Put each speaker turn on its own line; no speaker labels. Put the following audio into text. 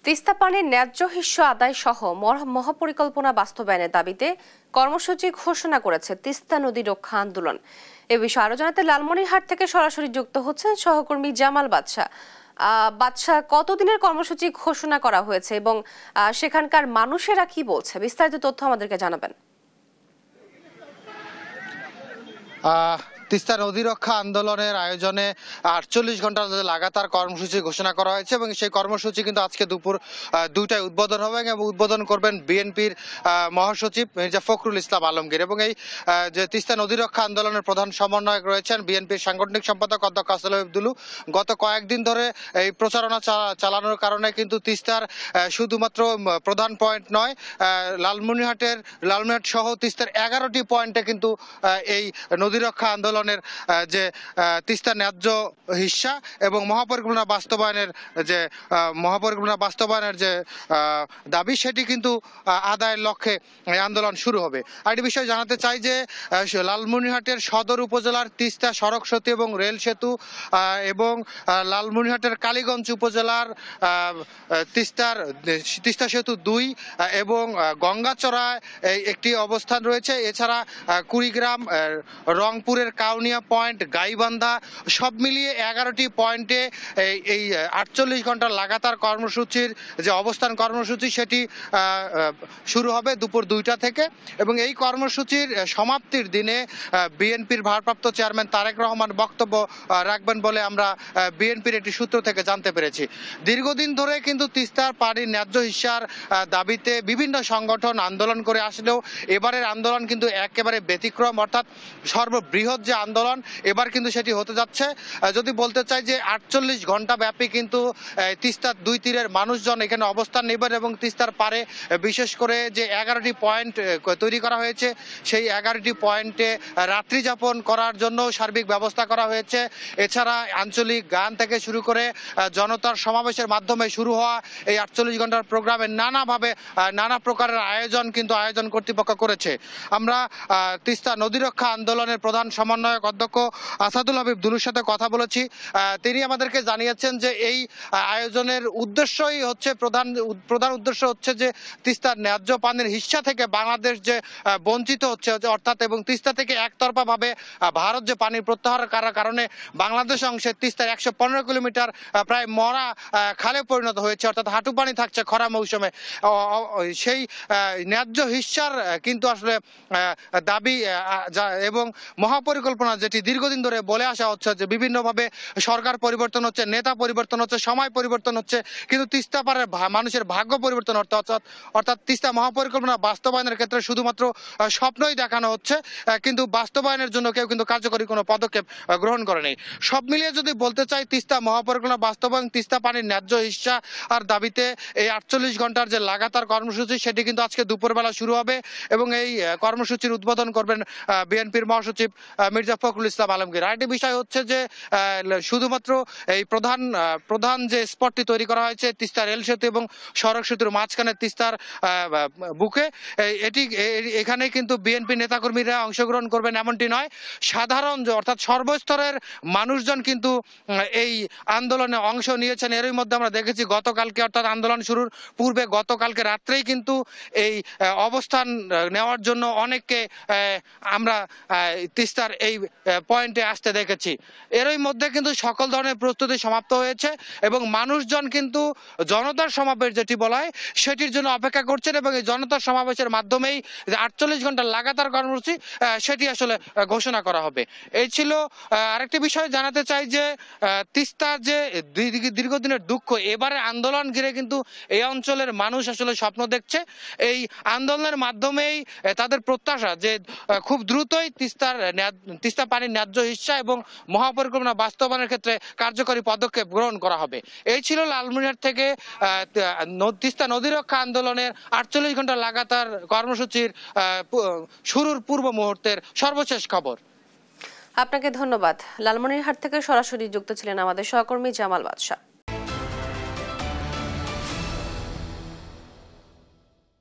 তিস্তা পানির ন্যায্য হিস্য আদায় সহ মহাপরিকল্পনা বাস্তবায়নের দাবিতে কর্মসূচি ঘোষণা করেছে তিস্তা নদী রক্ষা আন্দোলন। এ বিষয়ে আরো জানাতে লালমনিরহাট থেকে সরাসরি যুক্ত হচ্ছেন সহকর্মী জামাল বাদশা। বাদশা, কতদিনের কর্মসূচি ঘোষণা করা হয়েছে এবং সেখানকার মানুষেরা কি বলছে, বিস্তারিত তথ্য আমাদেরকে জানাবেন।
তিস্তা নদী রক্ষা আন্দোলনের আয়োজনে 48 ঘন্টা লাগাতার কর্মসূচি ঘোষণা করা হয়েছে এবং সেই কর্মসূচি কিন্তু আজকে দুপুর 2টায় উদ্বোধন হবে এবং উদ্বোধন করবেন বিএনপির মহাসচিব মির্জা ফখরুল ইসলাম আলমগীর। এবং এই যে তিস্তা নদী রক্ষা আন্দোলনের প্রধান সমন্বয়ক রয়েছেন বিএনপির সাংগঠনিক সম্পাদক অধ্যক্ষ আসলাম আব্দুলু। গত কয়েকদিন ধরে এই প্রচারণা চালানোর কারণে কিন্তু তিস্তার শুধুমাত্র প্রধান পয়েন্ট নয়, লালমনিরহাট সহ তিস্তার 11টি পয়েন্টে কিন্তু এই নদী রক্ষা আন্দোলনের যে তিস্তা ন্যায্য হিস্যা এবং মহাপরিকল্পনা বাস্তবায়নের যে দাবি, সেটি কিন্তু আদায়ের লক্ষ্যে আন্দোলন শুরু হবে। আরেকটি বিষয় জানাতে চাই যে লালমনিরহাটের সদর উপজেলার তিস্তা সড়ক সেতু এবং রেল সেতু এবং লালমনিরহাটের কালীগঞ্জ উপজেলার তিস্তা সেতু 2 এবং গঙ্গাচড়ায় একটি অবস্থান রয়েছে। এছাড়া কুড়িগ্রাম, রংপুরের কাউনিয়া পয়েন্ট, গাইবান্ধা সব মিলিয়ে 11টি পয়েন্টে এই 48 ঘন্টার লাগাতার কর্মসূচির যে অবস্থান কর্মসূচি সেটি শুরু হবে দুপুর 2টা থেকে। এবং এই কর্মসূচির সমাপ্তির দিনে বিএনপির ভারপ্রাপ্ত চেয়ারম্যান তারেক রহমান বক্তব্য রাখবেন বলে আমরা বিএনপির একটি সূত্র থেকে জানতে পেরেছি। দীর্ঘদিন ধরে কিন্তু তিস্তার পানির ন্যায্য হিস্যার দাবিতে বিভিন্ন সংগঠন আন্দোলন করে আসলেও এবারের আন্দোলন কিন্তু একেবারে ব্যতিক্রম, অর্থাৎ সর্ববৃহৎ যে আন্দোলন এবার কিন্তু সেটি হতে যাচ্ছে। যদি বলতে চাই যে 48 ঘন্টা ব্যাপী কিন্তু তিস্তার 2 তীরের মানুষজন এখানে অবস্থান নেবেন এবং তিস্তার পারে বিশেষ করে যে 11টি পয়েন্ট তৈরি করা হয়েছে সেই 11টি পয়েন্টে রাত্রি যাপন করার জন্য সার্বিক ব্যবস্থা করা হয়েছে। এছাড়া আঞ্চলিক গান থেকে শুরু করে জনতার সমাবেশের মাধ্যমে শুরু হওয়া এই 48 ঘন্টার প্রোগ্রামে নানা প্রকারের আয়োজন কর্তৃপক্ষ করেছে। আমরা তিস্তা নদী রক্ষা আন্দোলনের প্রধান সমন্বয়ক অধ্যক্ষ আসাদুল হাবিব দুলুর সাথে কথা বলেছি। তিনি আমাদেরকে জানিয়েছেন যে এই আয়োজনের উদ্দেশ্যই হচ্ছে প্রধান উদ্দেশ্য হচ্ছে যে তিস্তার ন্যায্য পানির হিস্যা থেকে বাংলাদেশ যে বঞ্চিত হচ্ছে, অর্থাৎ এবং তিস্তা থেকে একতরফা ভাবে ভারত যে পানি প্রত্যাহার করার কারণে বাংলাদেশ অংশে তিস্তার 115 কিলোমিটার প্রায় মরা খালে পরিণত হয়েছে, অর্থাৎ হাঁটু পানি থাকছে খরা মৌসুমে। সেই ন্যায্য হিস্যার কিন্তু আসলে দাবি এবং মহাপরিকল্পনা যেটি দীর্ঘদিন ধরে বলে আসা হচ্ছে যে বিভিন্নভাবে সরকার পরিবর্তন হচ্ছে, নেতা পরিবর্তন হচ্ছে, সময় পরিবর্তন হচ্ছে, কিন্তু তিস্তা পাড়ের মানুষের ভাগ্য পরিবর্তন অর্থাৎ তিস্তা মহাপরিকল্পনা বাস্তবায়নের ক্ষেত্রে শুধুমাত্র স্বপ্নই দেখানো হচ্ছে, কিন্তু বাস্তবায়নের জন্য কেউ কিন্তু কার্যকরী কোনো পদক্ষেপ গ্রহণ করেনি। সব মিলিয়ে যদি বলতে চাই তিস্তা মহাপরিকল্পনা বাস্তবায়ন, তিস্তা পানির ন্যায্য হিস্যা আর দাবিতে এই 48 ঘন্টার যে লাগাতার কর্মসূচি সেটি কিন্তু আজকে দুপুরবেলা শুরু হবে এবং এই কর্মসূচির উদ্বোধন করবেন বিএনপির মহাসচিব মির্জা ফখরুল ইসলাম আলমগীর। আরেকটি বিষয় হচ্ছে যে শুধুমাত্র এই প্রধান যে স্পটটি তৈরি করা হয়েছে তিস্তা রেল সেতু এবং সড়ক সেতুর মাঝখানে তিস্তার বুকে, এখানে কিন্তু বিএনপি নেতাকর্মীরা অংশগ্রহণ করবেন এমনটি নয়, সাধারণ অর্থাৎ সর্বস্তরের মানুষজন কিন্তু এই আন্দোলনে অংশ নিয়েছেন। এরই মধ্যে আমরা দেখেছি গতকালকে, অর্থাৎ আন্দোলন শুরুর পূর্বে গতকালকে রাত্রেই কিন্তু এই অবস্থান নেওয়ার জন্য অনেককে আমরা তিস্তার এই পয়েন্টে আসতে দেখেছি। এরই মধ্যে কিন্তু সকল ধরনের প্রস্তুতি সমাপ্ত হয়েছে এবং মানুষজন কিন্তু জনতার সমাবেশ যেটি বলা হয় সেটির জন্য অপেক্ষা করছেন এবং এই জনতার সমাবেশের মাধ্যমেই 48 ঘন্টা লাগাতার কর্মসূচি সেটি আসলে ঘোষণা করা হবে। এই ছিল আরেকটি বিষয় জানাতে চাই যে তিস্তার যে দীর্ঘদিনের দুঃখ, এবারে আন্দোলন ঘিরে কিন্তু এই অঞ্চলের মানুষ আসলে স্বপ্ন দেখছে। এই আন্দোলনের মাধ্যমেই তাদের প্রত্যাশা যে খুব দ্রুতই তিস্তা পানির ন্যায্য হিস্যা এবং মহাপরিকল্পনা বাস্তবায়নের ক্ষেত্রে কার্যকরী পদক্ষেপ গ্রহণ করা হবে। এই ছিল লালমনিরহাট থেকে তিস্তা নদী রক্ষা আন্দোলনের 48 ঘন্টা লাগাতার কর্মসূচির শুরুর পূর্ব মুহূর্তের সর্বশেষ খবর।
আপনাকে ধন্যবাদ। লালমনিরহাট থেকে সরাসরি যুক্ত ছিলেন আমাদের সহকর্মী জামাল বাদশা।